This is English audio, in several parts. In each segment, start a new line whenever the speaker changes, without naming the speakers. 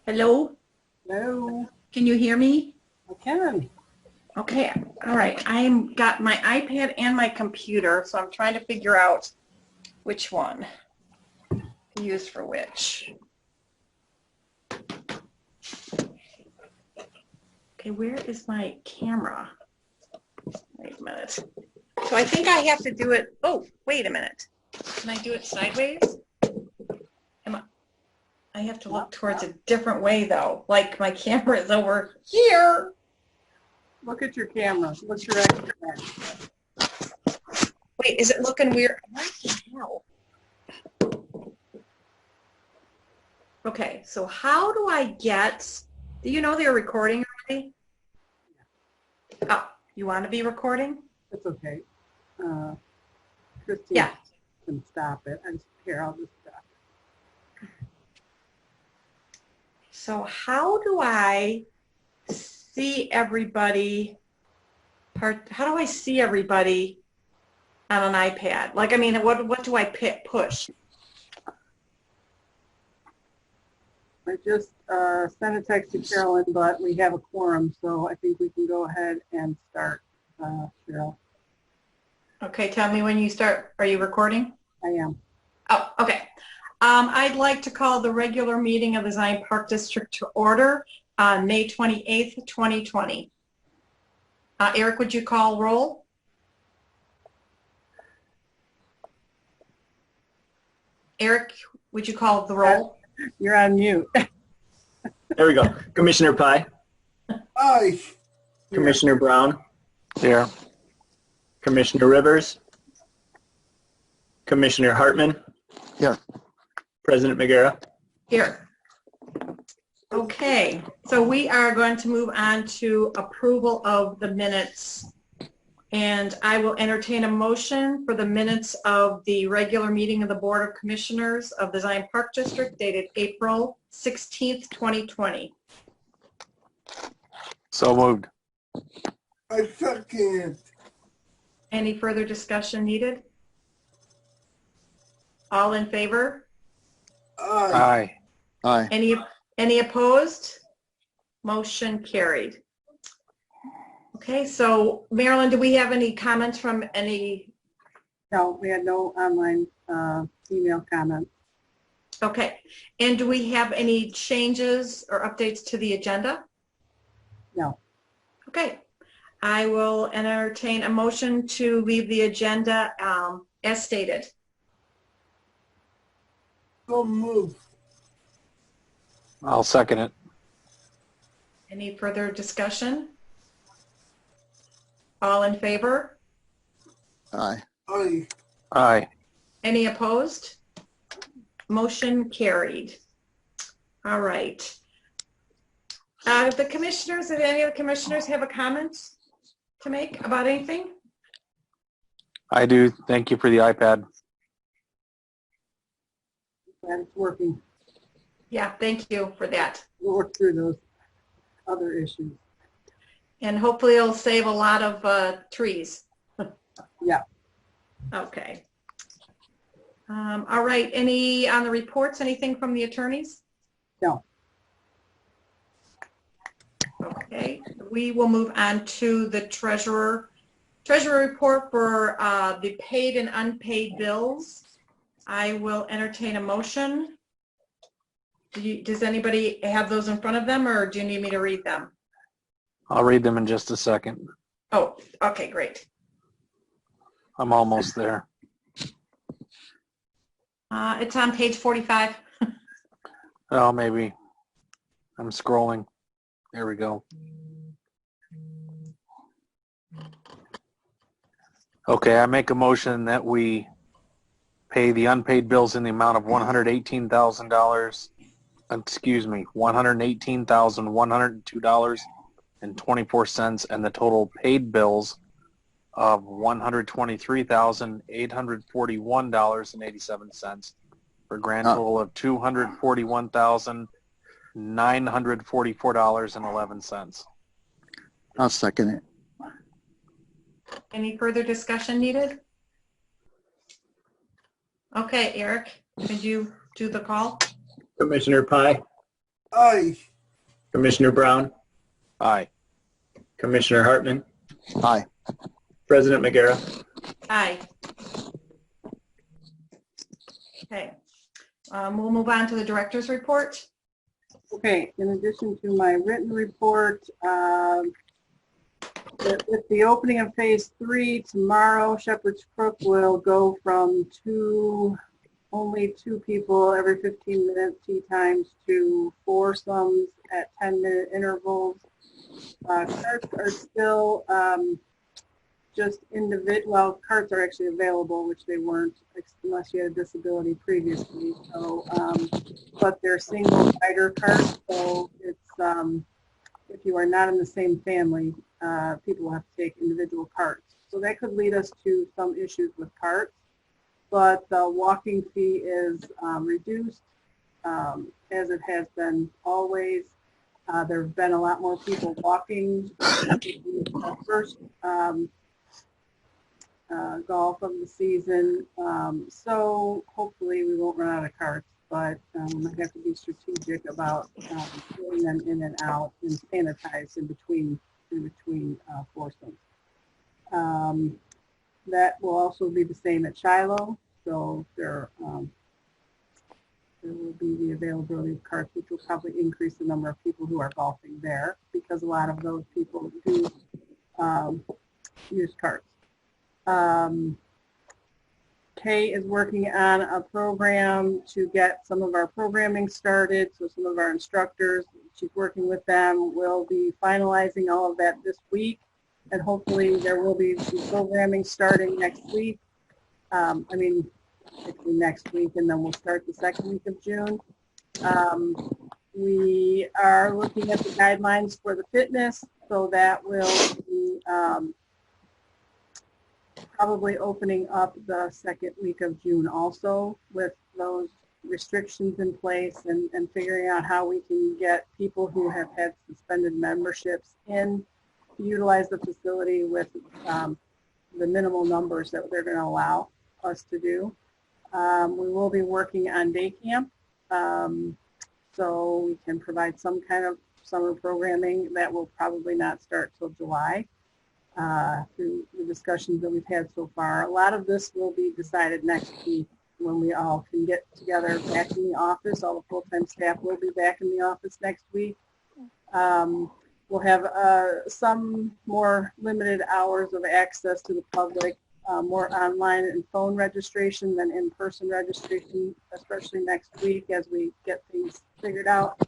Hello?
Hello.
Can you hear me?
I can.
Okay, all right. I'm got my iPad and my computer, so I'm trying to figure out which one to use for which. Okay, where is my camera? Wait a minute. So I think I have to do it. Oh, wait a minute. Can I do it sideways? I have to look towards a different way, though. Like my camera is over here.
Look at your camera. Look directly at it.
Wait, is it looking weird? What the hell? Okay, so how do I get, do you know they're recording already? Oh, you want to be recording?
It's okay. Christine can stop it. I'll just stop it.
So how do I see everybody, how do I see everybody on an iPad? Like, I mean, what do I push?
I just sent a text to Carolyn, but we have a quorum, so I think we can go ahead and start, Cheryl.
Okay, tell me when you start. Are you recording?
I am.
Oh, okay. I'd like to call the regular meeting of the Zion Park District to order on May 28th, 2020. Eric, would you call roll? Eric, would you call the roll?
You're on mute.
There we go. Commissioner Pye.
Aye.
Commissioner Brown. Here. Commissioner Rivers. Commissioner Hartman. Here. President Magiera.
Here. Okay, so we are going to move on to approval of the minutes. And I will entertain a motion for the minutes of the regular meeting of the Board of Commissioners of the Zion Park District dated April 16th, 2020.
So moved.
I second.
Any further discussion needed? All in favor?
Aye.
Aye.
Any opposed? Motion carried. Okay, so Marilyn, do we have any comments from any?
No, we had no online email comments.
Okay, and do we have any changes or updates to the agenda?
No.
Okay, I will entertain a motion to leave the agenda as stated.
So move.
I'll second it.
Any further discussion? All in favor?
Aye.
Aye.
Aye.
Any opposed? Motion carried. All right. The commissioners, did any of the commissioners have a comment to make about anything?
I do. Thank you for the iPad.
Glad it's working.
Yeah, thank you for that.
We'll work through those other issues.
And hopefully it'll save a lot of trees.
Yeah.
Okay. All right, any on the reports, anything from the attorneys?
No.
Okay, we will move on to the treasurer report for the paid and unpaid bills. I will entertain a motion. Does anybody have those in front of them, or do you need me to read them?
I'll read them in just a second.
Oh, okay, great.
I'm almost there.
It's on page 45.
Oh, maybe. I'm scrolling. There we go. Okay, I make a motion that we pay the unpaid bills in the amount of $118,000. Excuse me, $118,102.24, and the total paid bills of $123,841.87 for a grand total of $241,944.11.
I'll second it.
Any further discussion needed? Okay, Eric, could you do the call?
Commissioner Pye.
Aye.
Commissioner Brown,
Aye.
Commissioner Hartman,
Aye.
President Magiera.
Aye. Okay. We'll move on to the director's report.
Okay, in addition to my written report, with the opening of phase 3 tomorrow, Shepherd's Crook will go from only two people every 15 minute tea times to foursomes at 10-minute intervals. Carts are still just individual, carts are actually available, which they weren't unless you had a disability previously. So, but they're single rider carts, so it's if you are not in the same family, people will have to take individual carts. So that could lead us to some issues with carts, but the walking fee is reduced as it has been always. There have been a lot more people walking. The first golf of the season, so hopefully we won't run out of carts, but I have to be strategic about getting them in and out and sanitized in between foursomes. That will also be the same at Shiloh, so there will be the availability of carts, which will probably increase the number of people who are golfing there, because a lot of those people do use carts. Kay is working on a program to get some of our programming started, so some of our instructors, she's working with them. We'll be finalizing all of that this week, and hopefully there will be some programming starting next week. Actually next week, and then we'll start the second week of June. We are looking at the guidelines for the fitness, so that will be probably opening up the second week of June also, with those restrictions in place and figuring out how we can get people who have had suspended memberships in to utilize the facility with the minimal numbers that they're going to allow us to do. We will be working on day camp, so we can provide some kind of summer programming that will probably not start till July. Through the discussions that we've had so far. A lot of this will be decided next week when we all can get together back in the office. All the full-time staff will be back in the office next week. We'll have some more limited hours of access to the public, more online and phone registration than in-person registration, especially next week as we get things figured out.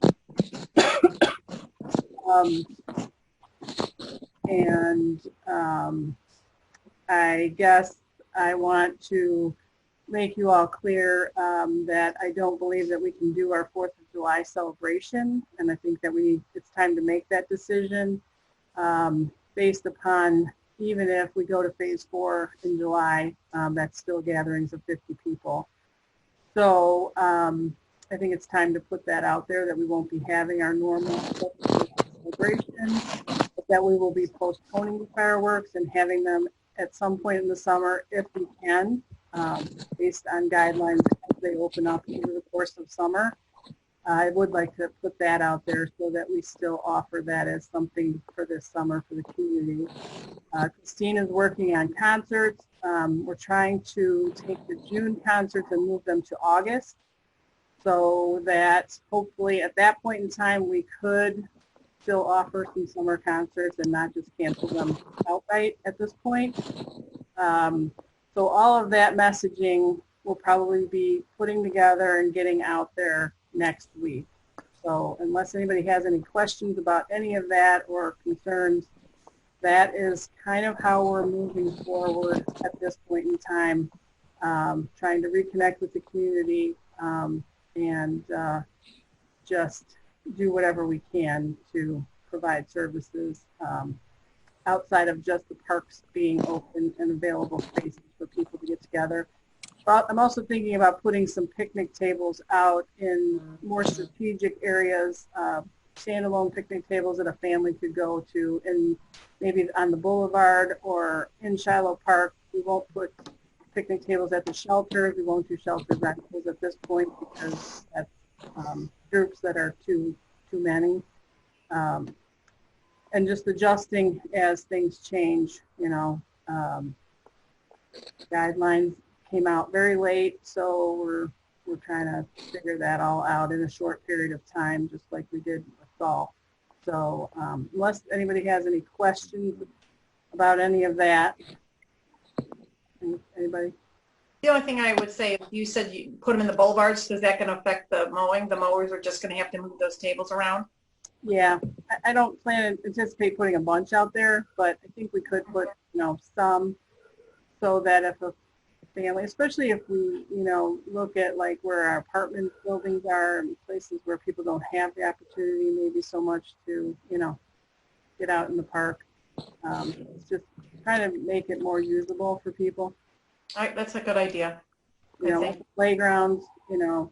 I guess I want to make you all clear that I don't believe that we can do our 4th of July celebration, and I think that it's time to make that decision based upon, even if we go to phase 4 in July, that's still gatherings of 50 people. So I think it's time to put that out there, that we won't be having our normal celebration, but that we will be postponing the fireworks and having them at some point in the summer if we can, based on guidelines as they open up over the course of summer. I would like to put that out there so that we still offer that as something for this summer for the community. Christine is working on concerts. We're trying to take the June concerts and move them to August, so that hopefully at that point in time we could still offer some summer concerts and not just cancel them outright at this point. So all of that messaging we'll probably be putting together and getting out there next week. So unless anybody has any questions about any of that or concerns, that is kind of how we're moving forward at this point in time, trying to reconnect with the community and just do whatever we can to provide services outside of just the parks being open and available spaces for people to get together. But I'm also thinking about putting some picnic tables out in more strategic areas, standalone picnic tables that a family could go to, and maybe on the boulevard or in Shiloh Park. We won't put picnic tables at the shelters. We won't do shelter rentals at this point because that's groups that are too too many. And just adjusting as things change, you know. Guidelines came out very late, so we're trying to figure that all out in a short period of time, just like we did with fall. So unless anybody has any questions about any of that, anybody?
The only thing I would say, you said you put them in the boulevards. Is that going to affect the mowing? The mowers are just going to have to move those tables around?
Yeah, I don't anticipate putting a bunch out there, but I think we could put, you know, some, so that if a family, especially if we, you know, look at like where our apartment buildings are and places where people don't have the opportunity maybe so much to, you know, get out in the park. It's just trying to make it more usable for people.
All right, that's a good idea.
You know, like playgrounds, you know,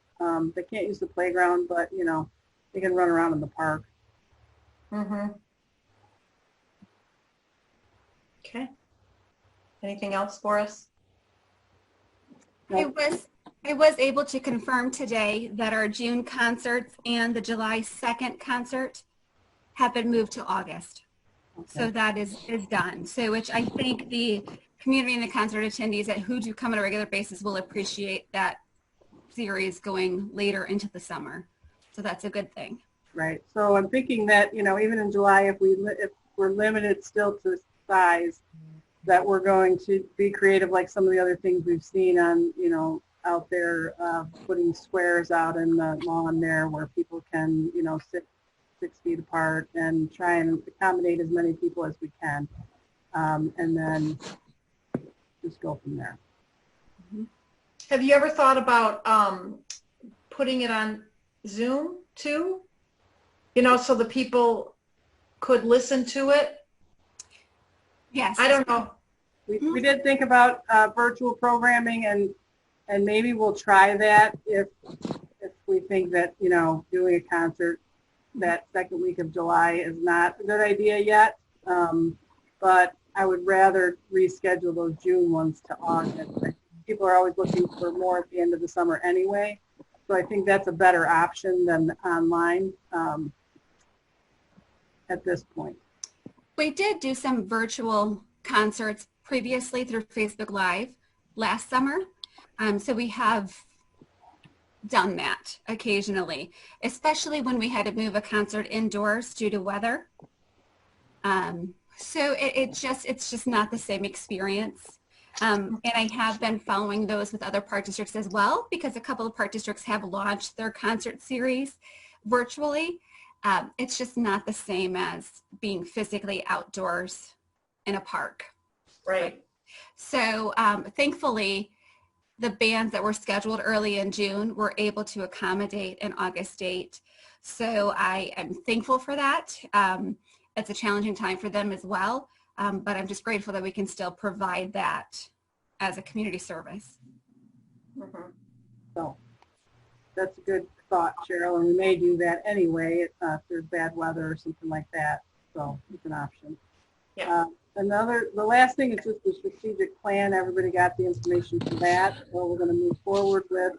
they can't use the playground, but, you know, they can run around in the park.
Mm-hmm. Okay. Anything else for us?
No.
I was able to confirm today that our June concerts and the July 2nd concert have been moved to August.
Okay.
So that is done. So which I think the community and the concert attendees who do come on a regular basis will appreciate that series going later into the summer. So that's a good thing.
Right. So I'm thinking that, you know, even in July, if we're limited still to size, that we're going to be creative like some of the other things we've seen on, you know, out there, putting squares out in the lawn there where people can, you know, sit 6 feet apart and try and accommodate as many people as we can. And then just go from there.
Have you ever thought about putting it on Zoom too? You know, so the people could listen to it?
Yes.
I don't know.
We did think about virtual programming, and maybe we'll try that if we think that, you know, doing a concert that second week of July is not a good idea yet. But I would rather reschedule those June ones to August. People are always looking for more at the end of the summer anyway. So I think that's a better option than online at this point.
We did do some virtual concerts previously through Facebook Live last summer. So we have done that occasionally, especially when we had to move a concert indoors due to weather. So it's just not the same experience. And I have been following those with other park districts as well, because a couple of park districts have launched their concert series virtually. It's just not the same as being physically outdoors in a park.
Right.
So thankfully, the bands that were scheduled early in June were able to accommodate an August date. So I am thankful for that. It's a challenging time for them as well, but I'm just grateful that we can still provide that as a community service.
Mm-hmm.
So that's a good thought, Cheryl, and we may do that anyway if there's bad weather or something like that. So it's an option.
Yeah.
The last thing is just the strategic plan. Everybody got the information for that. So we're going to move forward with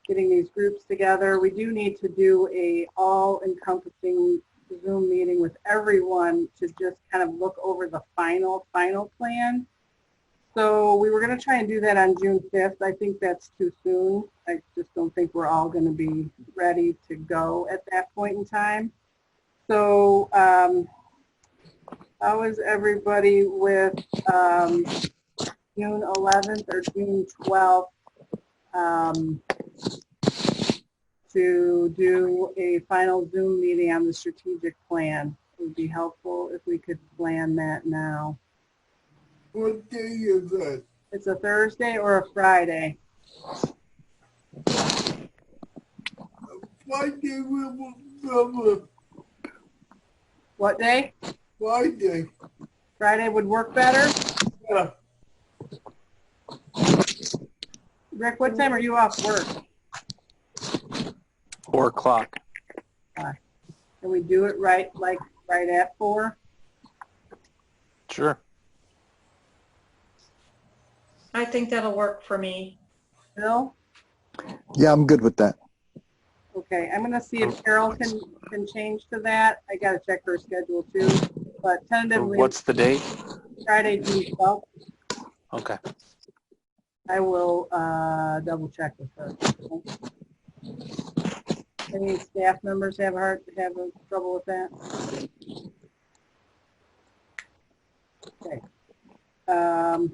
getting these groups together. We do need to do a all-encompassing Zoom meeting with everyone to just kind of look over the final plan. So we were going to try and do that on June 5th. I think that's too soon. I just don't think we're all going to be ready to go at that point in time. So how is everybody with June 11th or June 12th to do a final Zoom meeting on the strategic plan? It would be helpful if we could plan that now.
What day is that?
It's a Thursday or a Friday?
Friday will be
What day?
Friday.
Friday would work better?
Yeah.
Rick, what time are you off work?
4 o'clock.
Can we do it right at 4?
Sure.
I think that'll work for me.
Bill?
Yeah, I'm good with that.
Okay, I'm gonna see if Carol can change to that. I gotta check her schedule too, but tentatively
What's the date?
Friday, June 12th.
Okay.
I will double check with her. Any staff members have trouble with that? Okay. So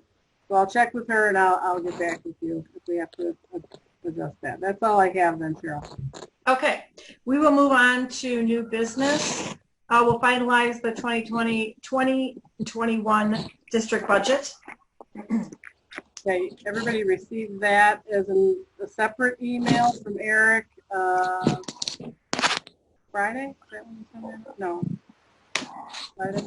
I'll check with her and I'll get back with you if we have to adjust that. That's all I have then, Cheryl.
Okay, we will move on to new business. We'll finalize the 2020-2021 district budget.
Okay, everybody received that as a separate email from Eric Friday? Is that when you sent it? No. Friday.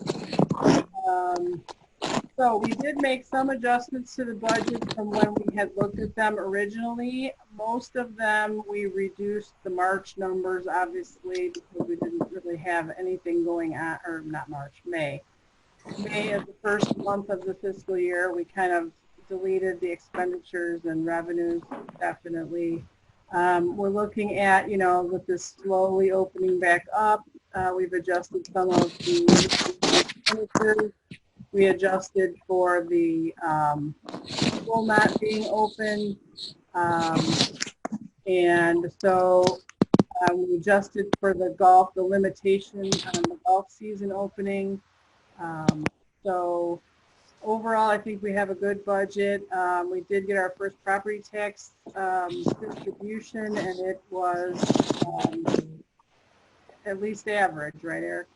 So we did make some adjustments to the budget from when we had looked at them originally. Most of them, we reduced the March numbers, obviously, because we didn't really have anything going on, or not March, May. May is the first month of the fiscal year. We kind of deleted the expenditures and revenues, definitely. We're looking at, with this slowly opening back up, we've adjusted some of the expenditures. We adjusted for the school not being open. And so we adjusted for the limitation on the golf season opening. So overall, I think we have a good budget. We did get our first property tax distribution, and it was at least average, right, Eric?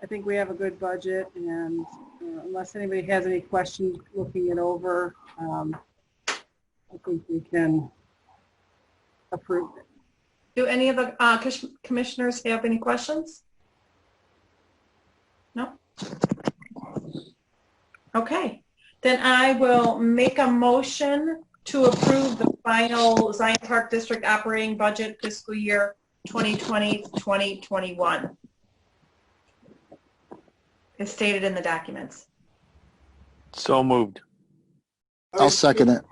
I think we have a good budget, and unless anybody has any questions looking it over, I think we can approve it.
Do any of the commissioners have any questions? No? Okay, then I will make a motion to approve the final Zion Park District operating budget fiscal year 2020-2021 as stated in the documents.
So moved.
I'll second it.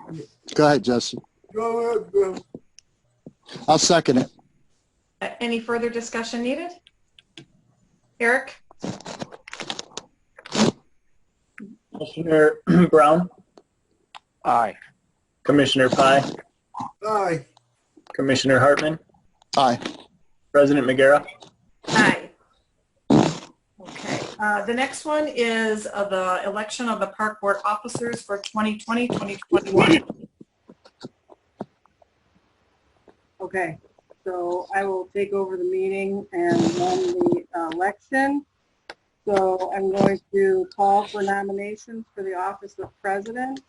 Go ahead, Jesse.
Go ahead, Bill.
I'll second it.
Any further discussion needed? Eric?
Commissioner Brown,
Aye.
Commissioner Pye,
Aye.
Commissioner Hartman,
Aye.
President Magiera.
Aye. Okay. The next one is the election of the park board officers for 2020-2021.
Okay, so I will take over the meeting and run the election. So I'm going to call for nominations for the office of president.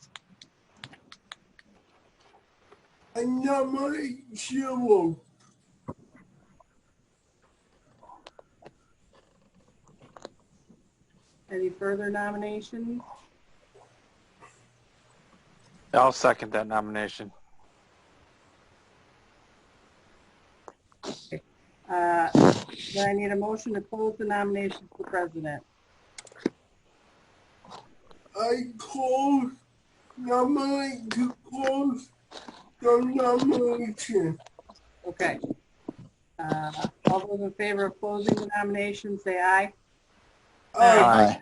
I nominate Cheryl.
Any further nominations?
I'll second that nomination.
Then I need a motion to close the nominations for president.
I nominate to close the nomination.
Okay. All those in favor of closing the nominations, say aye.
Aye.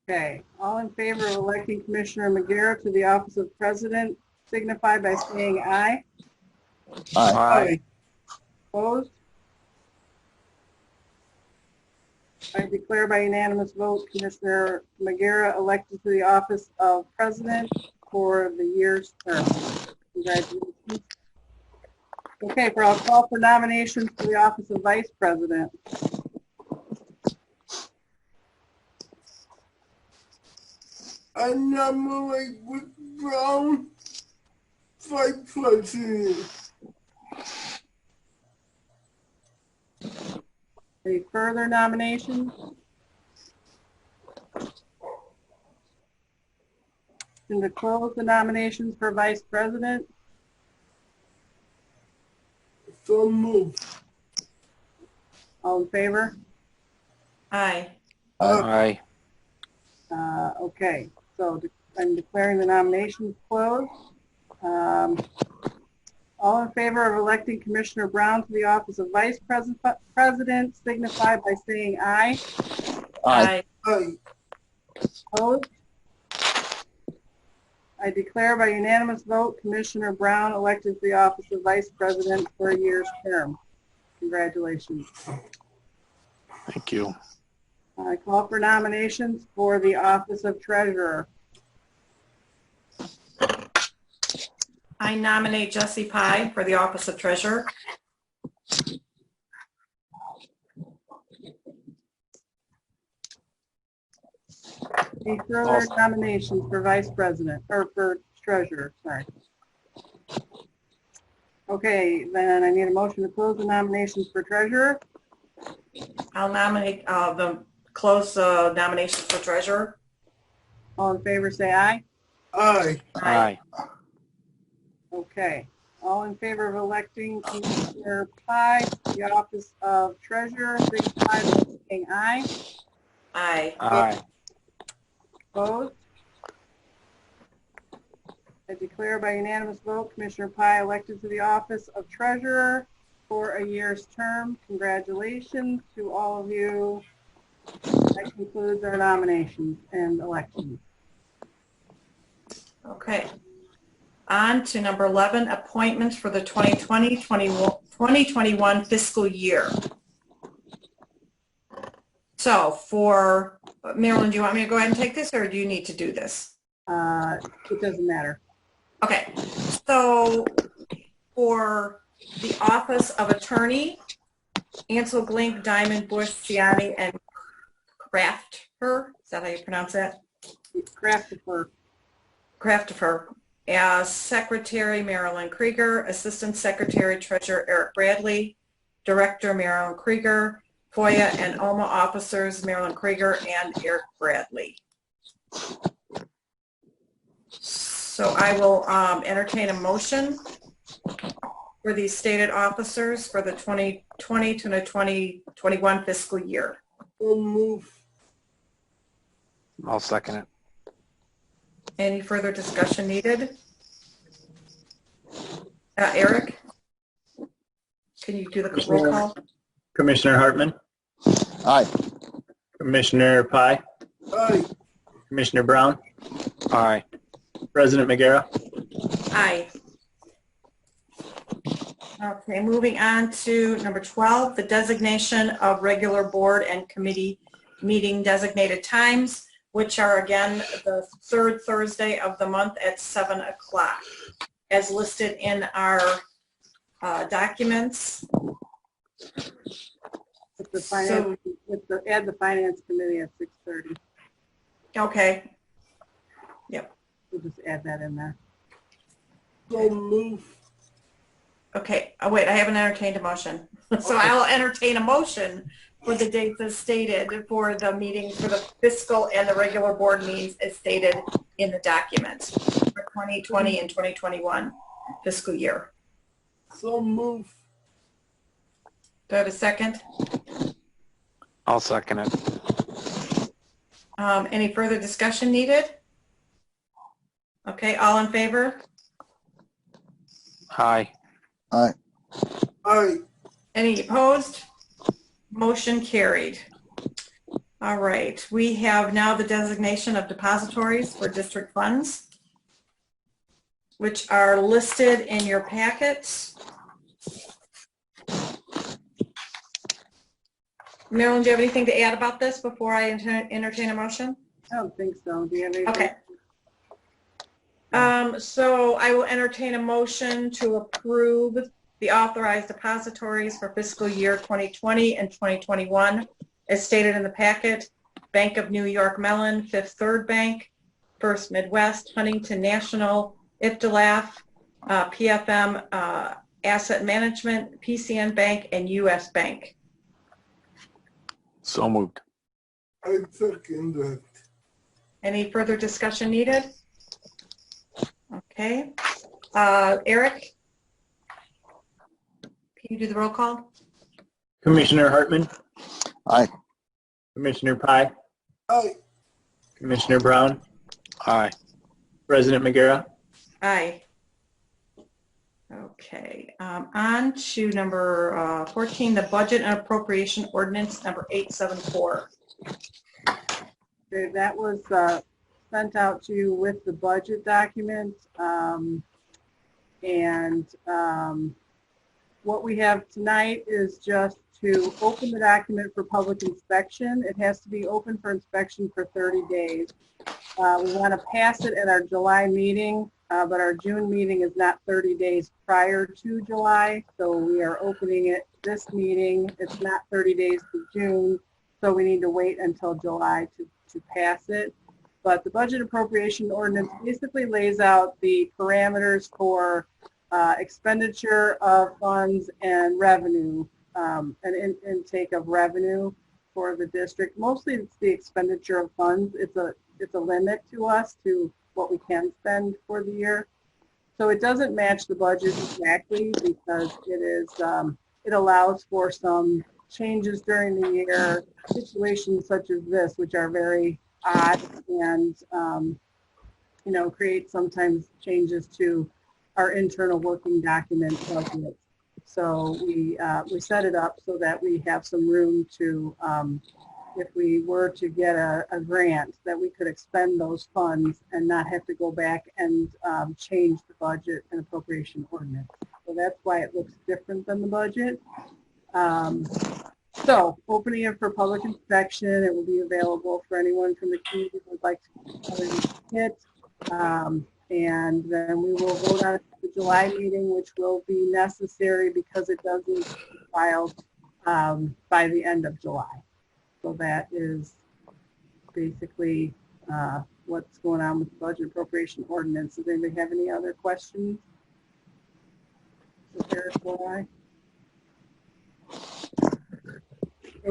Okay. All in favor of electing Commissioner Magiera to the office of president, signify by saying aye.
Aye.
Aye.
Opposed? I declare by unanimous vote Commissioner Magiera elected to the office of president for the year's term. Congratulations. Okay, I'll call for nominations for the office of vice president.
I nominate Rick Brown, vice president.
Any further nominations? And to close the nominations for vice president,
So moved.
all in favor?
Aye.
Aye.
Okay, so to I'm declaring the nominations closed. All in favor of electing Commissioner Brown to the office of Vice President signify by saying aye.
Aye.
Aye.
Opposed? I declare by unanimous vote Commissioner Brown elected to the office of Vice President for a year's term. Congratulations.
Thank you.
I call for nominations for the office of Treasurer.
I nominate Jesse Pye for the office of treasurer.
Any further nominations for Vice President, or for Treasurer, sorry. Okay, then I need a motion to close the nominations for Treasurer.
I'll nominate close nominations for treasurer.
All in favor, say aye.
Aye.
Aye.
Okay. All in favor of electing Commissioner Pye to the office of Treasurer, signify by saying aye.
Aye.
Aye.
Opposed? I declare by unanimous vote Commissioner Pye elected to the office of Treasurer for a year's term. Congratulations to all of you. That concludes our nominations and elections.
Okay. On to number 11, appointments for the 2020-2021 fiscal year. So for, Marilyn, do you want me to go ahead and take this, or do you need to do this?
It doesn't matter.
Okay. So for the office of attorney, Ansel, Glink, Diamond, Bush, Ciani, and Crafter. Is that how you pronounce that?
Craftifer.
Craftifer. As Secretary, Marilyn Krieger. Assistant Secretary, Treasurer, Eric Bradley. Director, Marilyn Krieger. FOIA and OMA officers, Marilyn Krieger and Eric Bradley. So I will entertain a motion for these stated officers for the 2020 to the 2021 fiscal year.
So move.
I'll second it.
Any further discussion needed? Eric, can you do the roll call?
Commissioner Hartman,
Aye.
Commissioner Pye,
Aye.
Commissioner Brown,
Aye.
President Magiera.
Aye. Okay, moving on to number 12, the designation of regular board and committee meeting designated times, which are again the third Thursday of the month at 7 o'clock, as listed in our documents.
With the finance, add the finance committee at 6:30.
Okay. Yep.
We'll just add that in there.
So move.
Okay. Oh, wait, I haven't entertained a motion. So I'll entertain a motion for the dates as stated for the meeting for the fiscal and the regular board meetings as stated in the documents for 2020 and 2021 fiscal year.
So move.
Do I have a second?
I'll second it.
Any further discussion needed? Okay, all in favor?
Aye.
Aye.
Aye.
Any opposed? Motion carried. All right, we have now the designation of depositories for district funds, which are listed in your packets. Marilyn, do you have anything to add about this before I entertain a motion?
I don't think so. Do you have anything?
Okay. So I will entertain a motion to approve the authorized depositories for fiscal year 2020 and 2021 as stated in the packet. Bank of New York Mellon, Fifth Third Bank, First Midwest, Huntington National, IFTLAF, PFM Asset Management, PCN Bank, and US Bank.
So moved.
I second that.
Any further discussion needed? Okay. Eric, can you do the roll call?
Commissioner Hartman,
Aye.
Commissioner Pye,
Aye.
Commissioner Brown,
Aye.
President Magera.
Aye. Okay, on to number 14, the Budget and Appropriation Ordinance number 874.
Okay, that was sent out to you with the budget document. What we have tonight is just to open the document for public inspection. It has to be open for inspection for 30 days. We want to pass it at our July meeting, but our June meeting is not 30 days prior to July, so we are opening it this meeting. It's not 30 days to June, so we need to wait until July to pass it. But the budget appropriation ordinance basically lays out the parameters for expenditure of funds and revenue, and intake of revenue for the district. Mostly it's the expenditure of funds. It's a limit to us to what we can spend for the year. So it doesn't match the budget exactly because it allows for some changes during the year, situations such as this, which are very odd and create sometimes changes to our internal working document documents. So we set it up so that we have some room to, if we were to get a grant, that we could expend those funds and not have to go back and change the budget and appropriation ordinance. So that's why it looks different than the budget. So opening it for public inspection, it will be available for anyone from the community who would like to it. And then we will vote on it at the July meeting, which will be necessary because it does need to be filed by the end of July. So that is basically what's going on with the budget appropriation ordinance. Does anybody have any other questions? So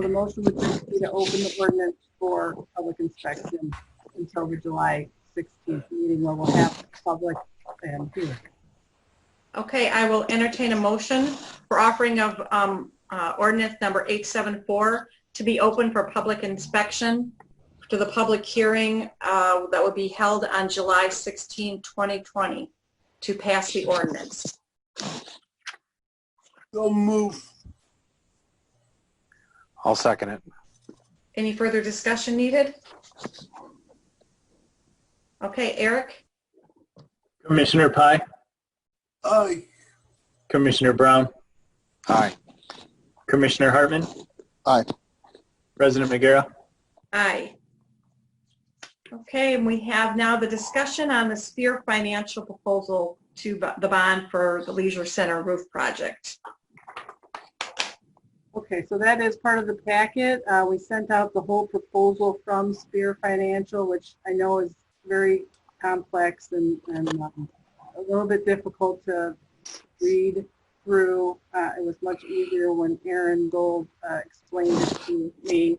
the motion would just be to open the ordinance for public inspection until the July 16th meeting where we'll have public and hearing.
Okay, I will entertain a motion for offering of ordinance number 874 to be open for public inspection to the public hearing that will be held on July 16, 2020 to pass the ordinance.
So move.
I'll second it.
Any further discussion needed? Okay, Eric?
Commissioner Pye,
Aye.
Commissioner Brown,
Aye.
Commissioner Hartman,
Aye.
President Magera.
Aye. Okay, and we have now the discussion on the Sphere financial proposal to the bond for the Leisure Center roof project.
Okay, so that is part of the packet. We sent out the whole proposal from Sphere Financial, which I know is very complex and a little bit difficult to read through. It was much easier when Aaron Gold explained it to me.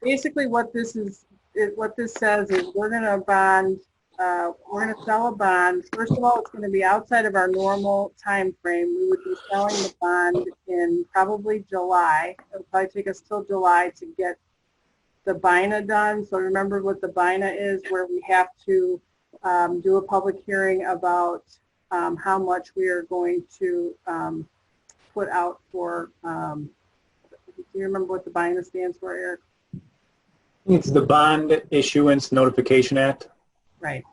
Basically, what this says is we're going to sell a bond. First of all, it's going to be outside of our normal time frame. We would be selling the bond in probably July. It'll probably take us till July to get the BINA done. So remember what the BINA is, where we have to do a public hearing about how much we are going to put out for, do you remember what the BINA stands for, Eric?
It's the Bond Issuance Notification Act.
Right.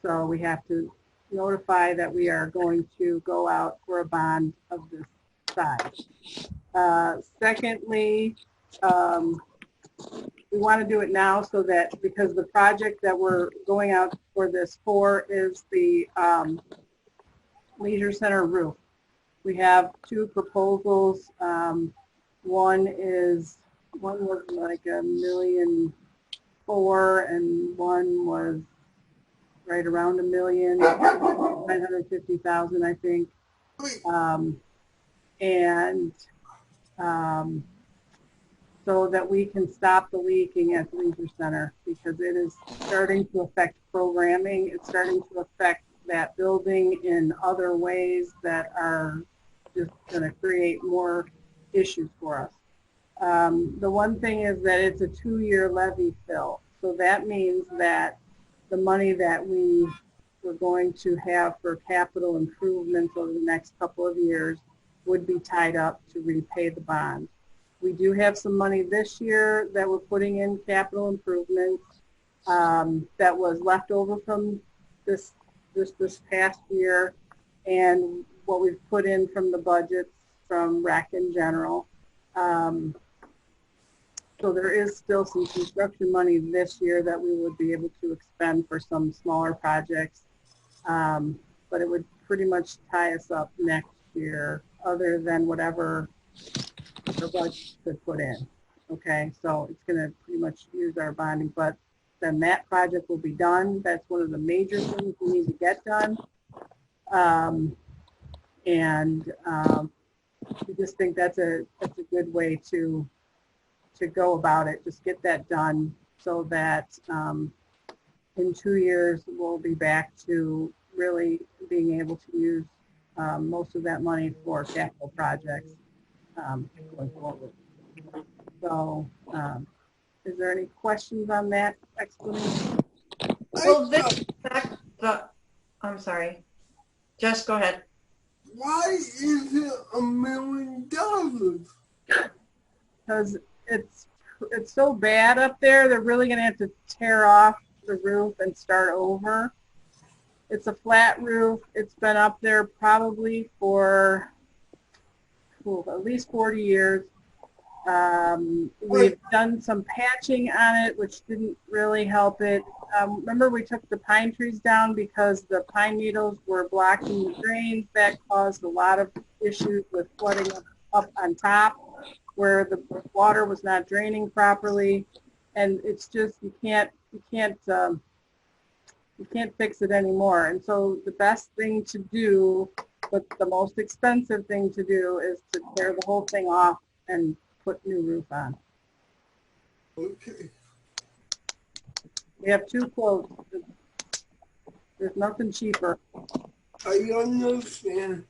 So we have to notify that we are going to go out for a bond of this size. Secondly, we want to do it now so that, because the project that we're going out for this for is the Leisure Center roof. We have two proposals. One was like $1.4 million and one was right around $1 million, 950,000, I think. So that we can stop the leaking at the Leisure Center, because it is starting to affect programming. It's starting to affect that building in other ways that are just going to create more issues for us. The one thing is that it's a 2-year levy fill. So that means that the money that we were going to have for capital improvements over the next couple of years would be tied up to repay the bond. We do have some money this year that we're putting in capital improvements that was left over from this past year, and what we've put in from the budgets from rec in general. So there is still some construction money this year that we would be able to expend for some smaller projects, but it would pretty much tie us up next year, other than whatever the budget could put in. Okay, so it's going to pretty much use our bonding, but then that project will be done. That's one of the major things we need to get done. We just think that's a good way to go about it. Just get that done so that in 2 years we'll be back to really being able to use most of that money for capital projects going forward. So, is there any questions on that explanation?
Well, this, I'm sorry. Just go ahead.
Why is it $1 million?
Because it's so bad up there, they're really going to have to tear off the roof and start over. It's a flat roof. It's been up there probably for at least 40 years. We've done some patching on it, which didn't really help it. Remember, we took the pine trees down because the pine needles were blocking the drains. That caused a lot of issues with flooding up on top, where the water was not draining properly, and it's just you can't fix it anymore. And so the best thing to do, but the most expensive thing to do, is to tear the whole thing off and put new roof on.
Okay.
We have 2 quotes. There's nothing cheaper.
I understand.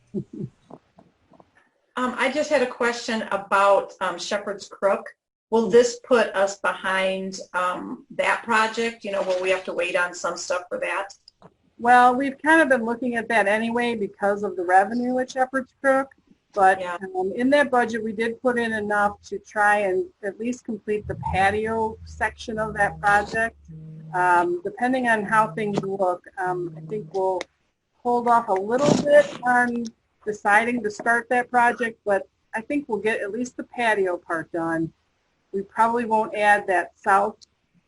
I just had a question about Shepherd's Crook. Will this put us behind that project? You know, will we have to wait on some stuff for that?
Well, we've kind of been looking at that anyway because of the revenue at Shepherd's Crook. But
Yeah.
In that budget, we did put in enough to try and at least complete the patio section of that project. Depending on how things look, I think we'll hold off a little bit on deciding to start that project, but I think we'll get at least the patio part done. We probably won't add that south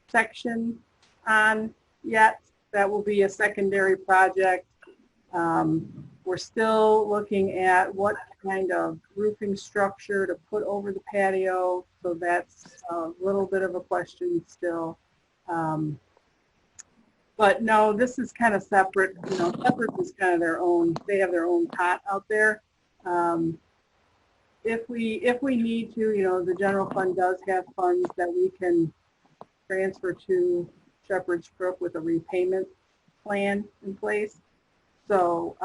section on yet. That will be a secondary project. We're still looking at what kind of roofing structure to put over the patio, so that's a little bit of a question still. But no, this is kind of separate. You know, Shepherd's is kind of their own. They have their own pot out there. If we need to, you know, the general fund does have funds that we can transfer to Shepherd's Crook with a repayment plan in place. So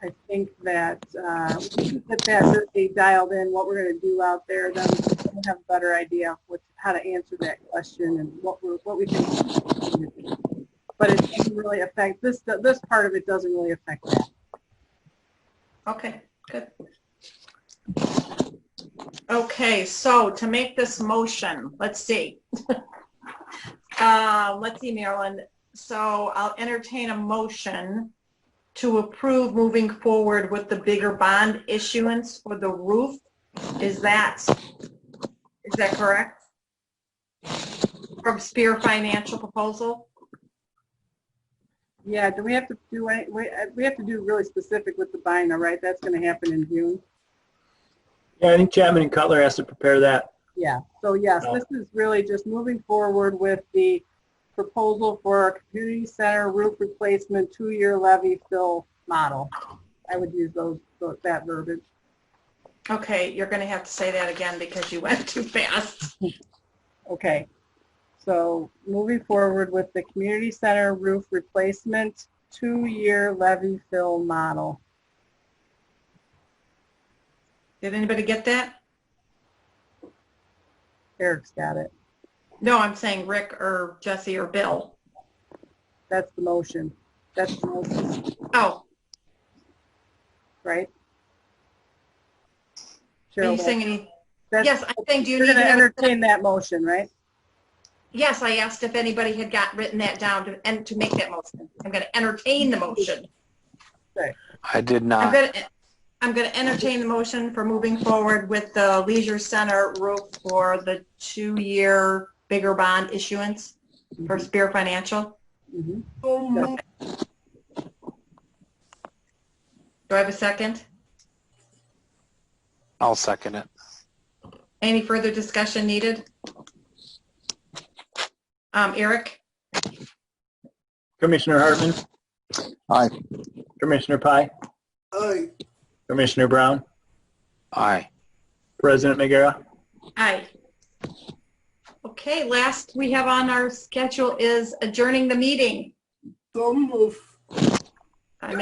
I think that we should get that really dialed in, what we're going to do out there. Then we'll have a better idea of how to answer that question and what we think. But it doesn't really affect this part of it. Doesn't really affect that.
Okay, good. Okay, so to make this motion, let's see. Let's see, Marilyn. So I'll entertain a motion to approve moving forward with the bigger bond issuance for the roof. Is that correct? From Spear Financial Proposal?
Yeah. Do we have to do any? We have to do really specific with the binder, right? That's going to happen in June.
Yeah, I think Chapman and Cutler has to prepare that.
Yeah. So yes, this is really just moving forward with the proposal for a community center roof replacement 2-year levy fill model. I would use that verbiage.
Okay, you're going to have to say that again because you went too fast.
Okay. So moving forward with the community center roof replacement 2-year levy fill model.
Did anybody get that?
Eric's got it.
No, I'm saying Rick or Jesse or Bill.
That's the motion. That's the motion,
Oh,
right?
are you
Cheryl,
saying any?
that's-
Yes, I think, do you
You're
need
going
to
to
have?
entertain that motion, right?
Yes, I asked if anybody had written that down to make that motion. I'm going to entertain the motion.
I did
I'm
not.
going to entertain the motion for moving forward with the Leisure Center roof for the 2-year bigger bond issuance for Spear Financial.
Mhm.
Do I have a second?
I'll second it.
Any further discussion needed? Eric?
Commissioner Hartman,
Aye.
Commissioner Pye,
Aye.
Commissioner Brown,
Aye.
President Magiera.
Aye. Okay, last we have on our schedule is adjourning the meeting.
So move.
I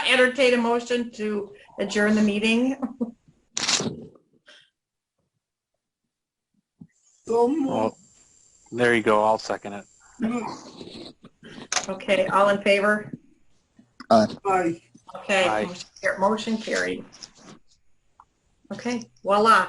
entertain a motion to adjourn the meeting.
So move.
Well, there you go. I'll second it.
Okay, all in favor?
Aye.
Okay,
Aye.
motion carried. Okay, voila.